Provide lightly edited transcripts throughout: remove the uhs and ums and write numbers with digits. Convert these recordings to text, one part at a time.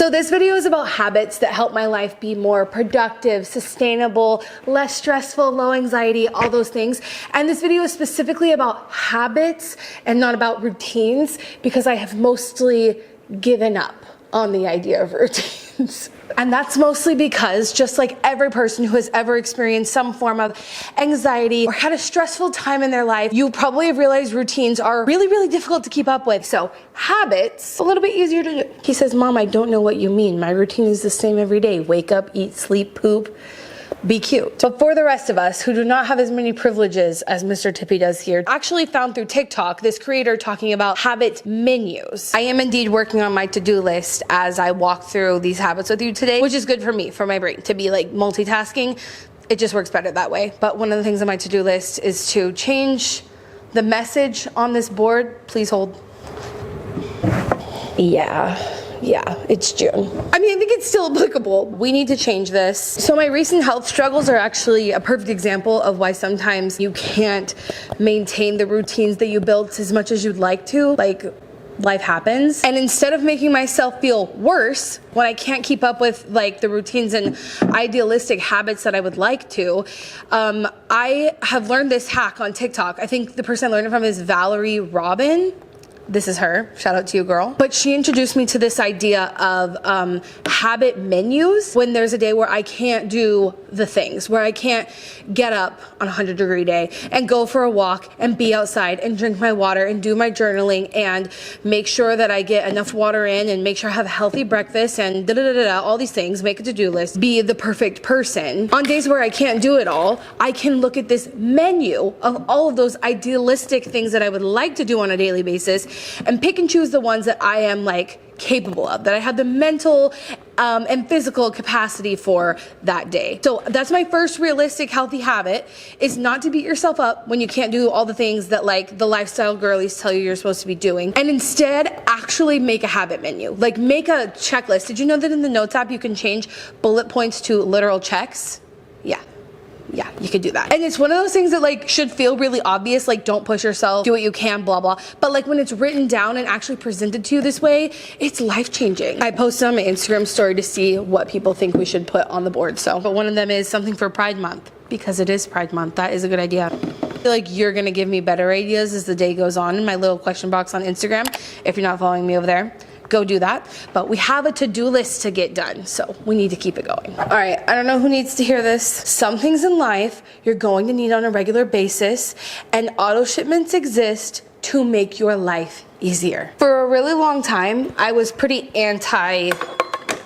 So this video is about habits that help my life be more productive, sustainable, less stressful, low anxiety, all those things. And this video is specifically about habits and not about routines, because I have mostly given up on the idea of routines. And that's mostly because, just like every person who has ever experienced some form of anxiety or had a stressful time in their life, you probably have realized routines are really, really difficult to keep up with. So habits, a little bit easier to do. He says, Mom, I don't know what you mean. My routine is the same every day. Wake up, eat, sleep, poop. Be cute. But for the rest of us who do not have as many privileges as Mr. Tippy does here, I actually found through TikTok this creator talking about habit menus. I am indeed working on my to-do list as I walk through these habits with you today, which is good for me, for my brain, to be like multitasking. It just works better that way. But one of the things on my to-do list is to change the message on this board. Please hold. Yeah, it's June. I mean, I think it's still applicable. We need to change this. So my recent health struggles are actually a perfect example of why sometimes you can't maintain the routines that you built as much as you'd like to. Like, life happens. And instead of making myself feel worse when I can't keep up with like the routines and idealistic habits that I would like to, I have learned this hack on TikTok. I think the person I learned it from is Valerie Robin. This is her. Shout out to you, girl. But she introduced me to this idea of habit menus when there's a day where I can't do the things, where I can't get up on a 100-degree day and go for a walk and be outside and drink my water and do my journaling and make sure that I get enough water in and make sure I have a healthy breakfast and all these things, make a to-do list, be the perfect person. On days where I can't do it all, I can look at this menu of all of those idealistic things that I would like to do on a daily basis and pick and choose the ones that I am like capable of, that I have the mental and physical capacity for that day. So that's my first realistic healthy habit, is not to beat yourself up when you can't do all the things that like the lifestyle girlies tell you you're supposed to be doing, and instead actually make a habit menu. Like, make a checklist. Did you know that in the Notes app you can change bullet points to literal checks? Yeah, you could do that. And it's one of those things that like should feel really obvious, like don't push yourself, do what you can, blah, blah. But like when it's written down and actually presented to you this way, it's life-changing. I posted on my Instagram story to see what people think we should put on the board. But one of them is something for Pride Month, because it is Pride Month. That is a good idea. I feel like you're gonna give me better ideas as the day goes on in my little question box on Instagram. If you're not following me over there, go do that. But we have a to-do list to get done, so we need to keep it going. All right, I don't know who needs to hear this. Some things in life you're going to need on a regular basis, and auto shipments exist to make your life easier. For a really long time, I was pretty anti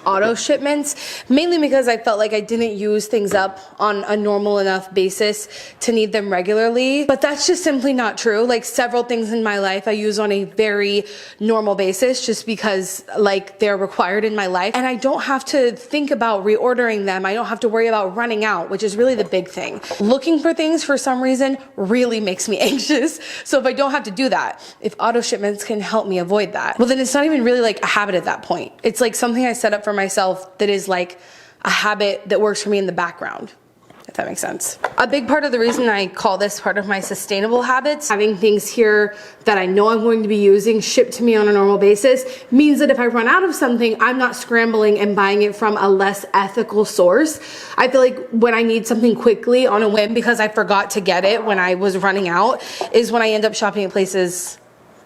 auto shipments, mainly because I felt like I didn't use things up on a normal enough basis to need them regularly. But that's just simply not true. Like, several things in my life I use on a very normal basis just because like they're required in my life, and I don't have to think about reordering them. I don't have to worry about running out, which is really the big thing. Looking for things for some reason really makes me anxious. So if I don't have to do that, if auto shipments can help me avoid that, well then it's not even really like a habit at that point. It's like something I set up for myself that is like a habit that works for me in the background, if that makes sense. A big part of the reason I call this part of my sustainable habits, having things here that I know I'm going to be using shipped to me on a normal basis, means that if I run out of something, I'm not scrambling and buying it from a less ethical source. I feel like when I need something quickly on a whim because I forgot to get it when I was running out, is when I end up shopping at places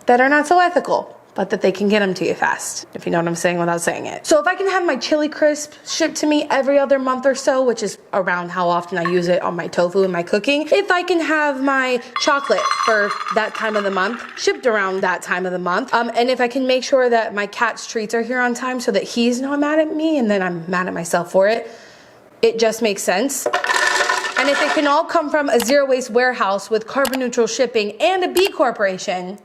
that are not so ethical, but that they can get them to you fast, if you know what I'm saying without saying it. So if I can have my chili crisp shipped to me every other month or so, which is around how often I use it on my tofu and my cooking, if I can have my chocolate for that time of the month shipped around that time of the month, and if I can make sure that my cat's treats are here on time so that he's not mad at me and then I'm mad at myself for it, it just makes sense. And if it can all come from a zero waste warehouse with carbon neutral shipping and a B Corporation,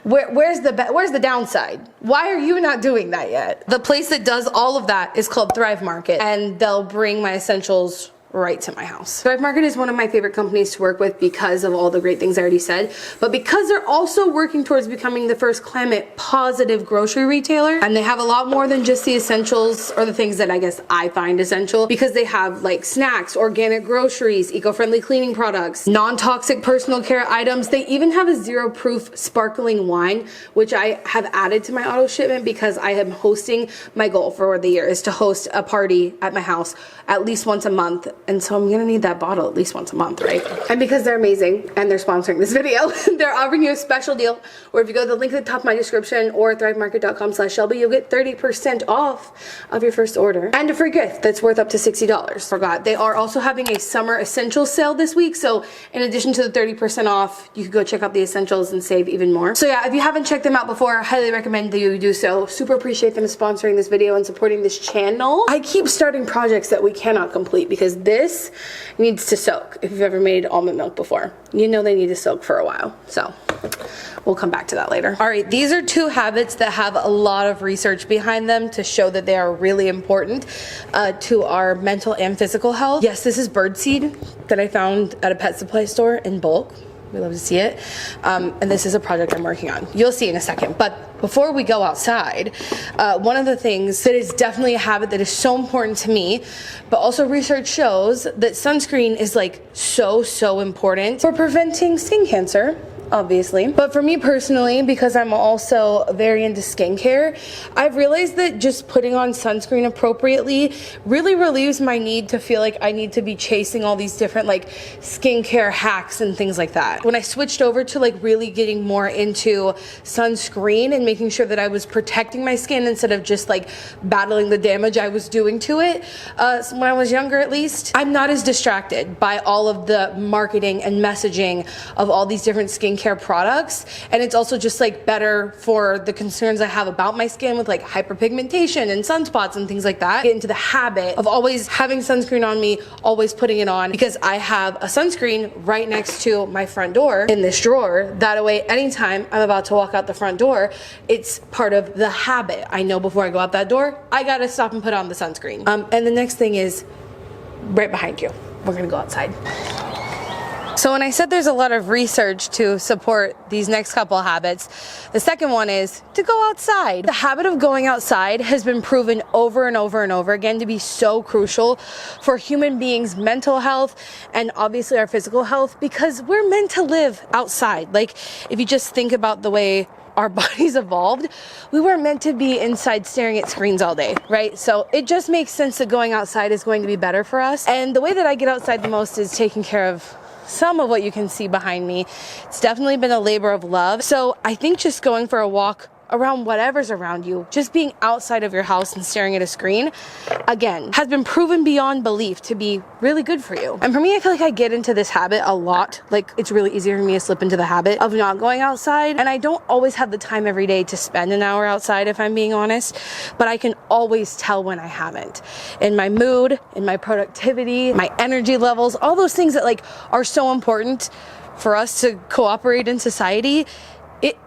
where's the downside? Why are you not doing that yet? The place that does all of that is called Thrive Market, and they'll bring my essentials right to my house. Thrive Market is one of my favorite companies to work with because of all the great things I already said, but because they're also working towards becoming the first climate positive grocery retailer, and they have a lot more than just the essentials or the things that I guess I find essential, because they have like snacks, organic groceries, eco-friendly cleaning products, non-toxic personal care items. They even have a zero proof sparkling wine, which I have added to my auto shipment because I am hosting, my goal for the year is to host a party at my house at least once a month. And so I'm gonna need that bottle at least once a month, right? And because they're amazing and they're sponsoring this video, they're offering you a special deal where if you go to the link at the top of my description or thrivemarket.com/Shelby, you'll get 30% off of your first order and a free gift that's worth up to $60. Forgot. They are also having a summer essentials sale this week. So in addition to the 30% off, you could go check out the essentials and save even more. So yeah, if you haven't checked them out before, I highly recommend that you do so. Super appreciate them sponsoring this video and supporting this channel. I keep starting projects that we cannot complete because this needs to soak. If you've ever made almond milk before, you know they need to soak for a while. So we'll come back to that later. All right, these are 2 habits that have a lot of research behind them to show that they are really important to our mental and physical health. Yes, this is birdseed that I found at a pet supply store in bulk. We love to see it. And this is a project I'm working on. You'll see in a second. But before we go outside, one of the things that is definitely a habit that is so important to me, but also research shows that sunscreen is like so important for preventing skin cancer, obviously. But for me personally, because I'm also very into skincare, I've realized that just putting on sunscreen appropriately really relieves my need to feel like I need to be chasing all these different like skincare hacks and things like that. When I switched over to like really getting more into sunscreen and making sure that I was protecting my skin instead of just like battling the damage I was doing to it, when I was younger at least, I'm not as distracted by all of the marketing and messaging of all these different skincare products. And it's also just like better for the concerns I have about my skin with like hyperpigmentation and sunspots and things like that. Get into the habit of always having sunscreen on me, always putting it on, because I have a sunscreen right next to my front door in this drawer. That way, anytime I'm about to walk out the front door, it's part of the habit. I know before I go out that door, I gotta stop and put on the sunscreen. And the next thing is right behind you. We're gonna go outside. So when I said there's a lot of research to support these next couple habits, the second one is to go outside. The habit of going outside has been proven over and over and over again to be so crucial for human beings' mental health and obviously our physical health, because we're meant to live outside. Like if you just think about the way our bodies evolved, we weren't meant to be inside staring at screens all day, right? So it just makes sense that going outside is going to be better for us. And the way that I get outside the most is taking care of some of what you can see behind me. It's definitely been a labor of love. So I think just going for a walk around whatever's around you, just being outside of your house and staring at a screen, again, has been proven beyond belief to be really good for you. And for me, I feel like I get into this habit a lot. Like it's really easy for me to slip into the habit of not going outside. And I don't always have the time every day to spend an hour outside, if I'm being honest, but I can always tell when I haven't. In my mood, in my productivity, my energy levels, all those things that like are so important for us to cooperate in society.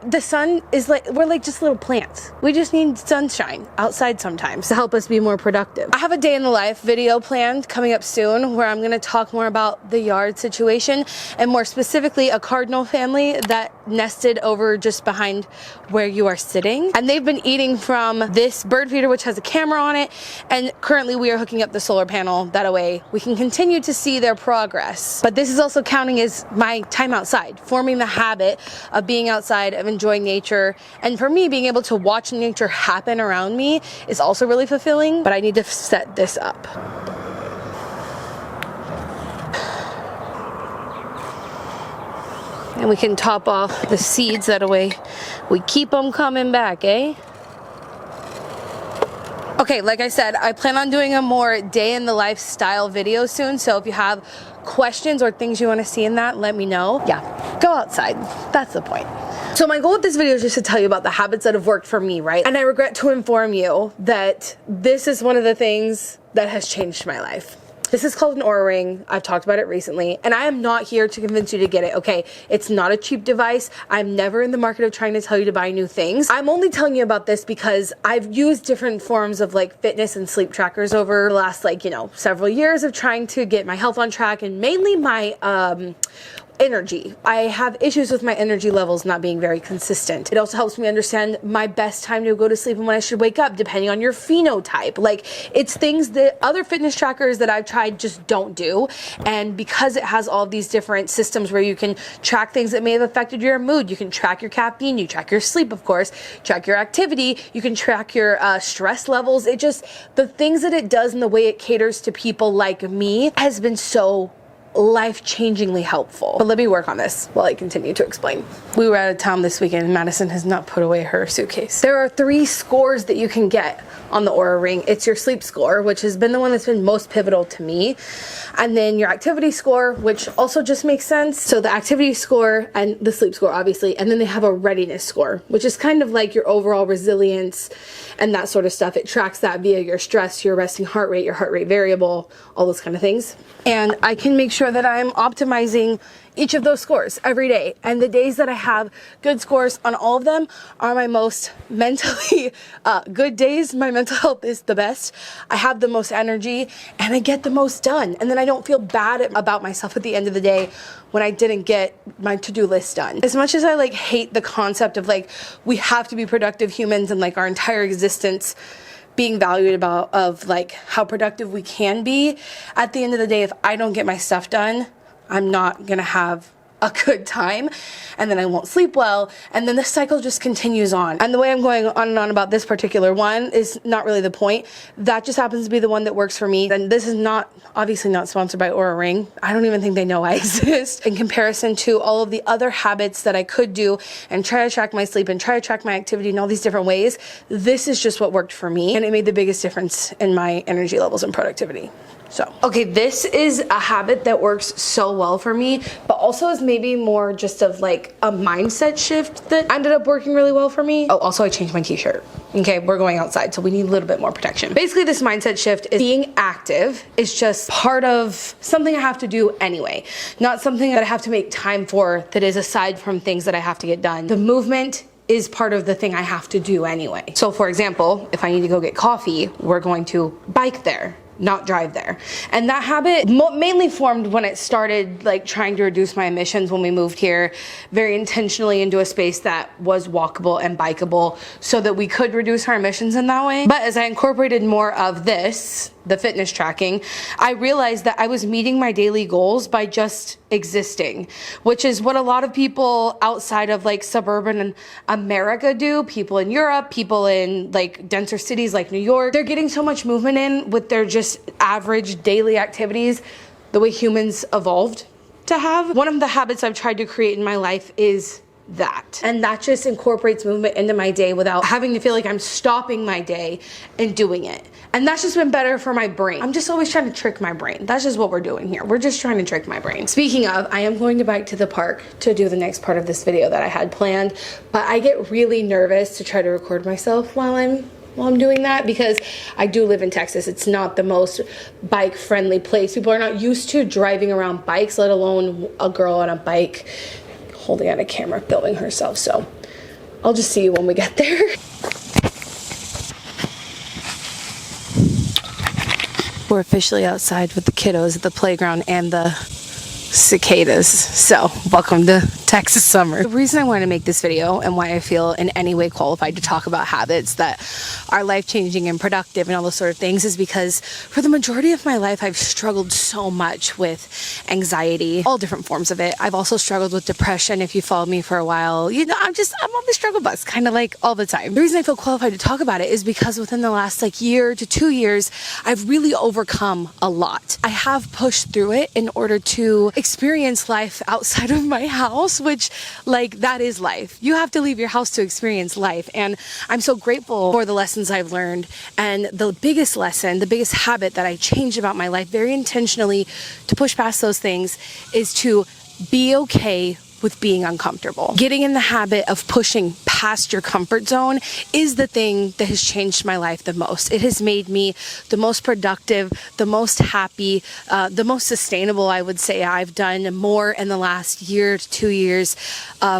The sun is like, we're like just little plants. We just need sunshine outside sometimes to help us be more productive. I have a day in the life video planned coming up soon where I'm going to talk more about the yard situation and more specifically a cardinal family that nested over just behind where you are sitting. And they've been eating from this bird feeder, which has a camera on it. And currently we are hooking up the solar panel. That way we can continue to see their progress. But this is also counting as my time outside, forming the habit of being outside, of enjoying nature. And for me, being able to watch nature happen around me is also really fulfilling, but I need to set this up. And we can top off the seeds, that way we keep them coming back, eh? Okay, like I said, I plan on doing a more day in the lifestyle video soon, so if you have questions or things you want to see in that, let me know. Yeah, go outside. That's the point. So my goal with this video is just to tell you about the habits that have worked for me, right? And I regret to inform you that this is one of the things that has changed my life. This is called an Oura Ring. I've talked about it recently, and I am not here to convince you to get it, okay? It's not a cheap device. I'm never in the market of trying to tell you to buy new things. I'm only telling you about this because I've used different forms of like fitness and sleep trackers over the last several years of trying to get my health on track, and mainly my energy. I have issues with my energy levels not being very consistent. It also helps me understand my best time to go to sleep and when I should wake up, depending on your phenotype. Like, it's things that other fitness trackers that I've tried just don't do. And because it has all these different systems where you can track things that may have affected your mood, you can track your caffeine, you track your sleep, of course, track your activity, you can track your stress levels. It just, the things that it does and the way it caters to people like me has been so life-changingly helpful. But let me work on this while I continue to explain. We were out of town this weekend and Madison has not put away her suitcase. There are 3 scores that you can get on the Oura Ring. It's your sleep score, which has been the one that's been most pivotal to me, and then your activity score, which also just makes sense. So the activity score and the sleep score, obviously, and then they have a readiness score, which is kind of like your overall resilience and that sort of stuff. It tracks that via your stress, your resting heart rate, your heart rate variable, all those kind of things. And I can make sure that I'm optimizing each of those scores every day. And the days that I have good scores on all of them are my most mentally good days. My mental health is the best. I have the most energy and I get the most done. And then I don't feel bad about myself at the end of the day when I didn't get my to-do list done. As much as I hate the concept of we have to be productive humans and our entire existence being valued of how productive we can be, at the end of the day, if I don't get my stuff done, I'm not gonna have a good time, and then I won't sleep well, and then the cycle just continues on. And the way I'm going on and on about this particular one is not really the point. That just happens to be the one that works for me. And this is obviously not sponsored by Oura Ring. I don't even think they know I exist in comparison to all of the other habits that I could do and try to track my sleep and try to track my activity in all these different ways. This is just what worked for me, and it made the biggest difference in my energy levels and productivity. So, okay, this is a habit that works so well for me, but also is maybe more just of a mindset shift that ended up working really well for me. Oh, also I changed my t-shirt. Okay, we're going outside, so we need a little bit more protection. Basically, this mindset shift is being active is just part of something I have to do anyway, not something that I have to make time for that is aside from things that I have to get done. The movement is part of the thing I have to do anyway. So for example, if I need to go get coffee, we're going to bike there, not drive there. And that habit mainly formed when it started trying to reduce my emissions when we moved here very intentionally into a space that was walkable and bikeable so that we could reduce our emissions in that way. But as I incorporated more of this, the fitness tracking, I realized that I was meeting my daily goals by just existing, which is what a lot of people outside of suburban America do. People in Europe, people in denser cities like New York, they're getting so much movement in with their just average daily activities the way humans evolved to have. One of the habits I've tried to create in my life is that. And that just incorporates movement into my day without having to feel like I'm stopping my day and doing it. And that's just been better for my brain. I'm just always trying to trick my brain. That's just what we're doing here. We're just trying to trick my brain. Speaking of, I am going to bike to the park to do the next part of this video that I had planned, but I get really nervous to try to record myself while I'm doing that because I do live in Texas. It's not the most bike friendly place. People are not used to driving around bikes, let alone a girl on a bike holding out a camera filming herself. So I'll just see you when we get there. We're officially outside with the kiddos at the playground and the cicadas. So welcome to Texas summer. The reason I want to make this video and why I feel in any way qualified to talk about habits that are life-changing and productive and all those sort of things is because for the majority of my life I've struggled so much with anxiety, all different forms of it. I've also struggled with depression. If you followed me for a while, you know I'm on the struggle bus kind of all the time. The reason I feel qualified to talk about it is because within the last year to 2 years I've really overcome a lot. I have pushed through it in order to experience life outside of my house, which that is life. You have to leave your house to experience life. And I'm so grateful for the lessons I've learned. And the biggest lesson, the biggest habit that I changed about my life very intentionally to push past those things is to be okay with being uncomfortable. Getting in the habit of pushing past your comfort zone is the thing that has changed my life the most. It has made me the most productive, the most happy, the most sustainable, I would say. I've done more in the last year to 2 years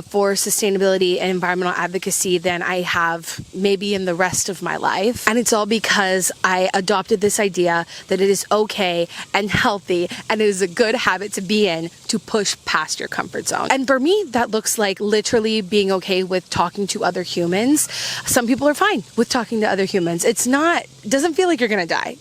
for sustainability and environmental advocacy than I have maybe in the rest of my life. And it's all because I adopted this idea that it is okay and healthy and it is a good habit to be in to push past your comfort zone. And for me, that looks like literally being okay with talking to other humans. Some people are fine with talking to other humans. It doesn't feel like you're gonna die.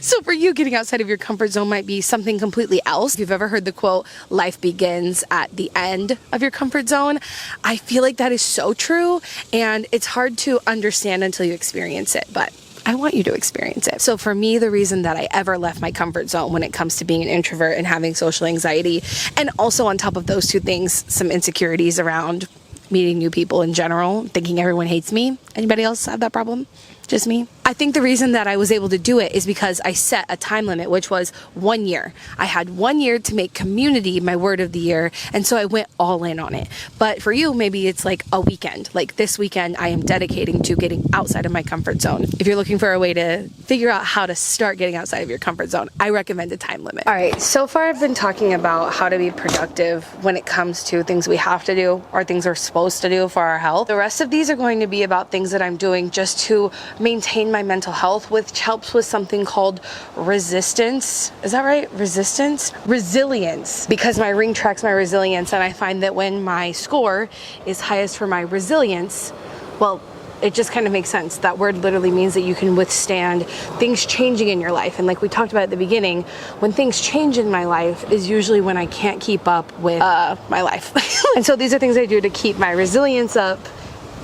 So for you, getting outside of your comfort zone might be something completely else. If you've ever heard the quote, life begins at the end of your comfort zone, I feel like that is so true, and it's hard to understand until you experience it, but I want you to experience it. So for me, the reason that I ever left my comfort zone when it comes to being an introvert and having social anxiety, and also on top of those two things, some insecurities around meeting new people in general, thinking everyone hates me. Anybody else have that problem? Just me? I think the reason that I was able to do it is because I set a time limit, which was 1 year. I had 1 year to make community my word of the year, and so I went all in on it. But for you, maybe it's like a weekend. Like this weekend, I am dedicating to getting outside of my comfort zone. If you're looking for a way to figure out how to start getting outside of your comfort zone, I recommend a time limit. All right, so far I've been talking about how to be productive when it comes to things we have to do or things we're supposed to do for our health. The rest of these are going to be about things that I'm doing just to maintain my mental health, which helps with something called resistance. Is that right? Resistance? Resilience. Because my ring tracks my resilience, and I find that when my score is highest for my resilience, well, it just kind of makes sense. That word literally means that you can withstand things changing in your life. And like we talked about at the beginning, when things change in my life is usually when I can't keep up with my life. And so these are things I do to keep my resilience up,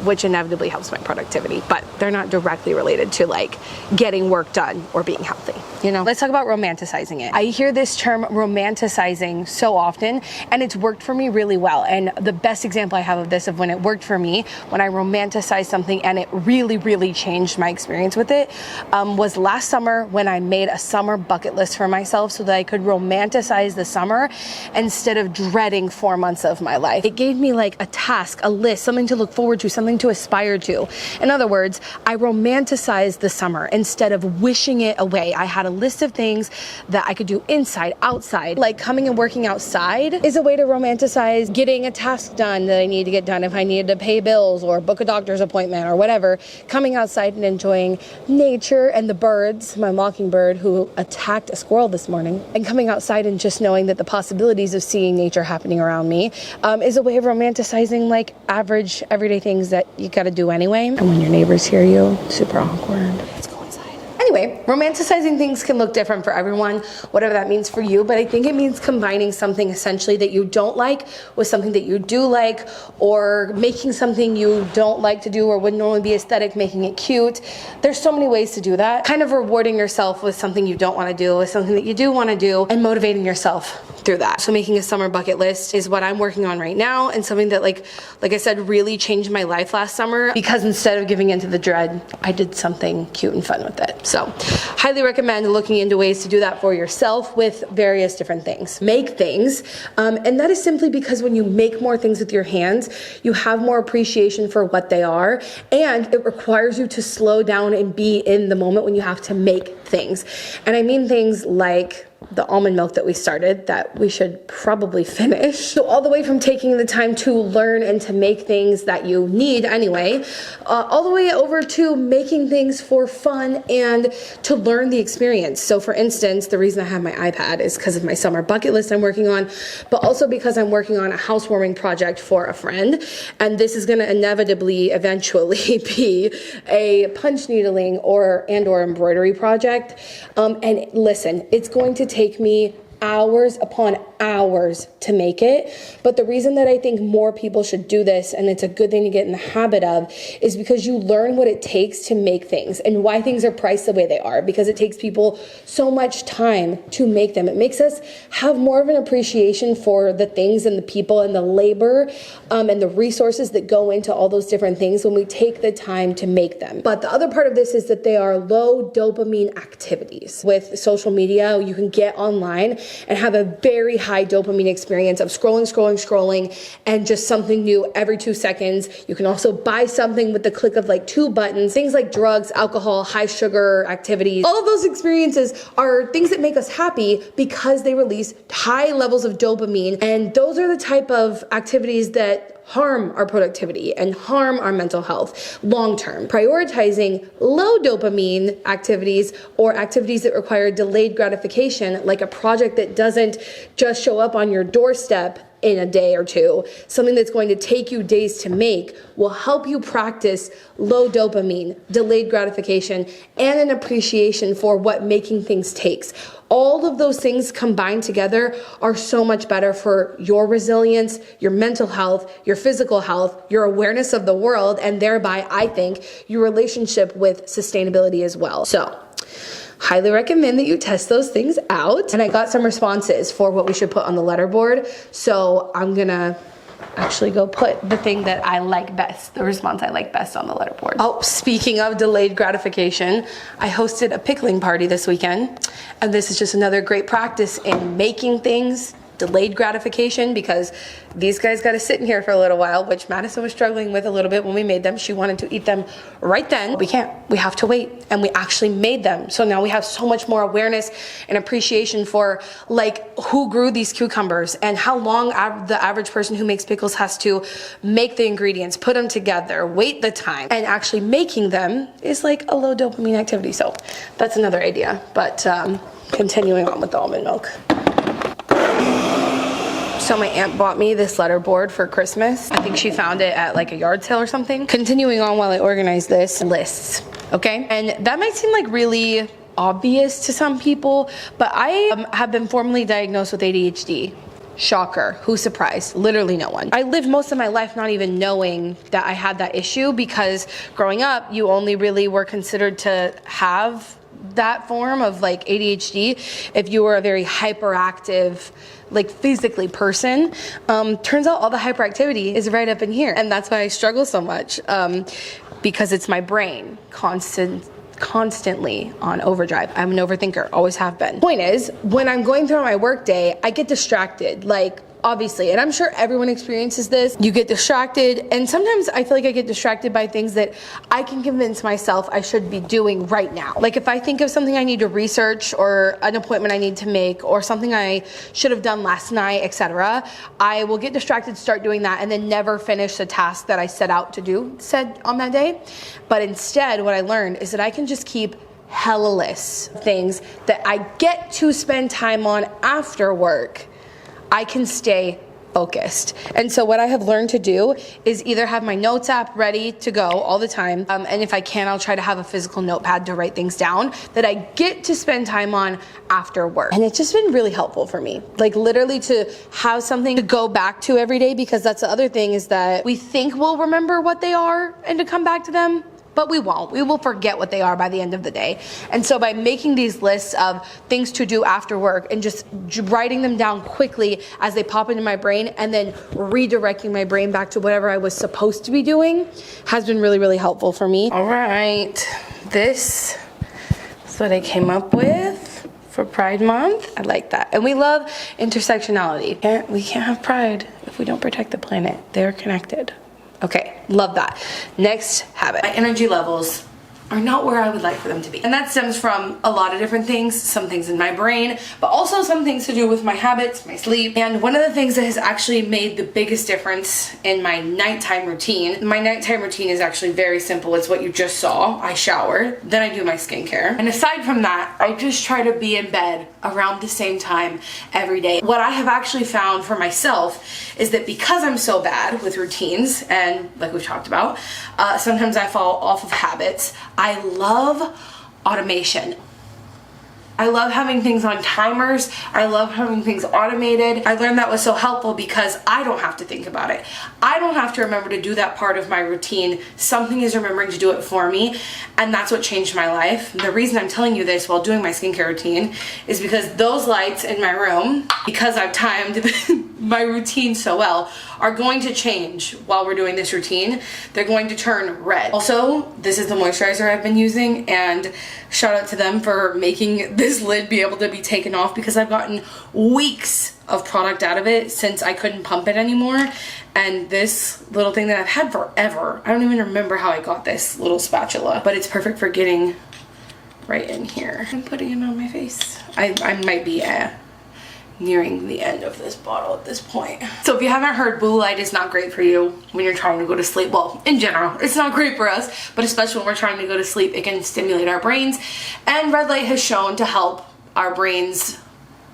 which inevitably helps my productivity, but they're not directly related to like getting work done or being healthy. You know, let's talk about romanticizing it. I hear this term romanticizing so often, and it's worked for me really well. And the best example I have of this, of when it worked for me, when I romanticized something and it really, really changed my experience with it, was last summer when I made a summer bucket list for myself so that I could romanticize the summer instead of dreading 4 months of my life. It gave me like a task, a list, something to look forward to, something to aspire to. In other words, I romanticized the summer instead of wishing it away. I had a list of things that I could do inside, outside. Like coming and working outside is a way to romanticize getting a task done that I need to get done if I needed to pay bills or book a doctor's appointment or whatever. Coming outside and enjoying nature and the birds, my mockingbird who attacked a squirrel this morning, and coming outside and just knowing that the possibilities of seeing nature happening around me is a way of romanticizing like average everyday things that you gotta do anyway. And when your neighbors hear you, super awkward. Let's go inside. Anyway, romanticizing things can look different for everyone, whatever that means for you, but I think it means combining something essentially that you don't like with something that you do like, or making something you don't like to do or wouldn't normally be aesthetic, making it cute. There's so many ways to do that. Kind of rewarding yourself with something you don't want to do, with something that you do want to do, and motivating yourself through that. So making a summer bucket list is what I'm working on right now, and something that like I said, really changed my life last summer, because instead of giving into the dread, I did something cute and fun with it. So highly recommend looking into ways to do that for yourself with various different things. Make things, and that is simply because when you make more things with your hands, you have more appreciation for what they are, and it requires you to slow down and be in the moment when you have to make things. And I mean things like the almond milk that we started that we should probably finish. So all the way from taking the time to learn and to make things that you need anyway, all the way over to making things for fun and to learn the experience. So for instance, the reason I have my iPad is because of my summer bucket list I'm working on, but also because I'm working on a housewarming project for a friend. And this is gonna inevitably eventually be a punch needling or embroidery project. And listen, it's going to take me hours upon hours to make it. But the reason that I think more people should do this, and it's a good thing to get in the habit of, is because you learn what it takes to make things and why things are priced the way they are, because it takes people so much time to make them. It makes us have more of an appreciation for the things and the people and the labor and the resources that go into all those different things when we take the time to make them. But the other part of this is that they are low dopamine activities. With social media, you can get online and have a very high dopamine experience of scrolling, and just something new every 2 seconds. You can also buy something with the click of like 2 buttons. Things like drugs, alcohol, high sugar activities. All of those experiences are things that make us happy because they release high levels of dopamine, and those are the type of activities that harm our productivity and harm our mental health long term. Prioritizing low dopamine activities or activities that require delayed gratification, like a project that doesn't just show up on your doorstep in a day or two, something that's going to take you days to make, will help you practice low dopamine, delayed gratification, and an appreciation for what making things takes. All of those things combined together are so much better for your resilience, your mental health, your physical health, your awareness of the world, and thereby, I think, your relationship with sustainability as well. So, highly recommend that you test those things out. And I got some responses for what we should put on the letterboard. So I'm gonna actually go put the thing that I like best, the response I like best on the letterboard. Oh, speaking of delayed gratification, I hosted a pickling party this weekend. And this is just another great practice in making things delayed gratification, because these guys got to sit in here for a little while, which Madison was struggling with a little bit when we made them. She wanted to eat them right then. We can't. We have to wait. And we actually made them. So now we have so much more awareness and appreciation for like who grew these cucumbers and how long the average person who makes pickles has to make the ingredients, put them together, wait the time. And actually making them is like a low dopamine activity. So that's another idea. But continuing on with the almond milk. So my aunt bought me this letterboard for Christmas. I think she found it at like a yard sale or something. Continuing on while I organize this, lists, okay? And that might seem like really obvious to some people, but I have been formally diagnosed with ADHD. Shocker. Who's surprised? Literally no one. I lived most of my life not even knowing that I had that issue, because growing up, you only really were considered to have that form of like ADHD if you were a very hyperactive, like physically person. Turns out all the hyperactivity is right up in here, and that's why I struggle so much, because it's my brain constantly on overdrive. I'm an overthinker, always have been. Point is, when I'm going through my work day, I get distracted, like obviously, and I'm sure everyone experiences this. You get distracted, and sometimes I feel like I get distracted by things that I can convince myself I should be doing right now. Like if I think of something I need to research, or an appointment I need to make, or something I should have done last night, etc., I will get distracted, start doing that, and then never finish the task that I set out to do on that day. But instead, what I learned is that I can just keep hella lists of things that I get to spend time on after work. I can stay focused. And so what I have learned to do is either have my notes app ready to go all the time, and if I can, I'll try to have a physical notepad to write things down that I get to spend time on after work. And it's just been really helpful for me, like literally to have something to go back to every day, because that's the other thing, is that we think we'll remember what they are and to come back to them, but we won't. We will forget what they are by the end of the day. And so by making these lists of things to do after work and just writing them down quickly as they pop into my brain, and then redirecting my brain back to whatever I was supposed to be doing, has been really, really helpful for me. All right, this is what I came up with for Pride Month. I like that. And we love intersectionality. We can't have pride if we don't protect the planet. They're connected. Okay, love that. Next habit. My energy levels are not where I would like for them to be. And that stems from a lot of different things, some things in my brain, but also some things to do with my habits, my sleep. And one of the things that has actually made the biggest difference in my nighttime routine is actually very simple. It's what you just saw. I shower, then I do my skincare. And aside from that, I just try to be in bed around the same time every day. What I have actually found for myself is that because I'm so bad with routines, and like we've talked about, sometimes I fall off of habits. I love automation. I love having things on timers. I love having things automated. I learned that was so helpful because I don't have to think about it. I don't have to remember to do that part of my routine. Something is remembering to do it for me, and that's what changed my life. The reason I'm telling you this while doing my skincare routine is because those lights in my room, because I've timed my routine so well are going to change while we're doing this routine. They're going to turn red. Also, this is the moisturizer I've been using, and shout out to them for making this lid be able to be taken off, because I've gotten weeks of product out of it since I couldn't pump it anymore. And this little thing that I've had forever, I don't even remember how I got this little spatula, but it's perfect for getting right in here and putting it on my face. I might be nearing the end of this bottle at this point. So if you haven't heard, blue light is not great for you when you're trying to go to sleep. Well, in general, it's not great for us, but especially when we're trying to go to sleep, it can stimulate our brains. And red light has shown to help our brains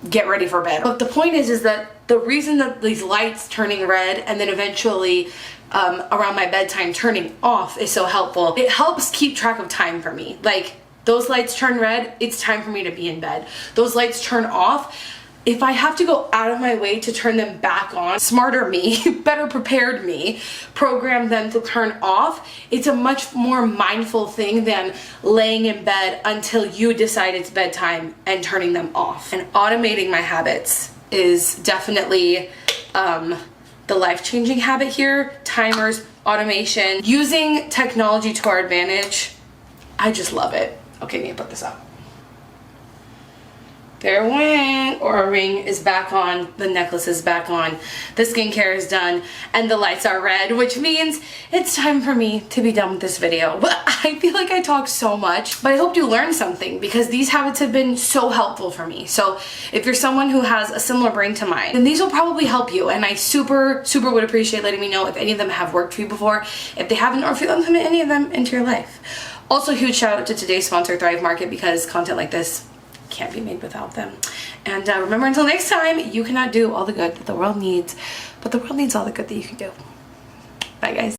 get ready for bed. But the point is that the reason that these lights turning red and then eventually around my bedtime turning off is so helpful, it helps keep track of time for me. Like, those lights turn red, it's time for me to be in bed. Those lights turn off, if I have to go out of my way to turn them back on, smarter me, better prepared me, program them to turn off, it's a much more mindful thing than laying in bed until you decide it's bedtime and turning them off. And automating my habits is definitely the life-changing habit here. Timers, automation, using technology to our advantage. I just love it. Okay, I need to put this up. There it went. Aura ring is back on, the necklace is back on, the skincare is done, and the lights are red, which means it's time for me to be done with this video. But I feel like I talk so much, but I hope you learned something, because these habits have been so helpful for me. So if you're someone who has a similar brain to mine, then these will probably help you, and I super would appreciate letting me know if any of them have worked for you before, if they haven't, or if you implement any of them into your life. Also, huge shout out to today's sponsor, Thrive Market, because content like this can't be made without them. And remember, until next time, you cannot do all the good that the world needs, but the world needs all the good that you can do. Bye, guys.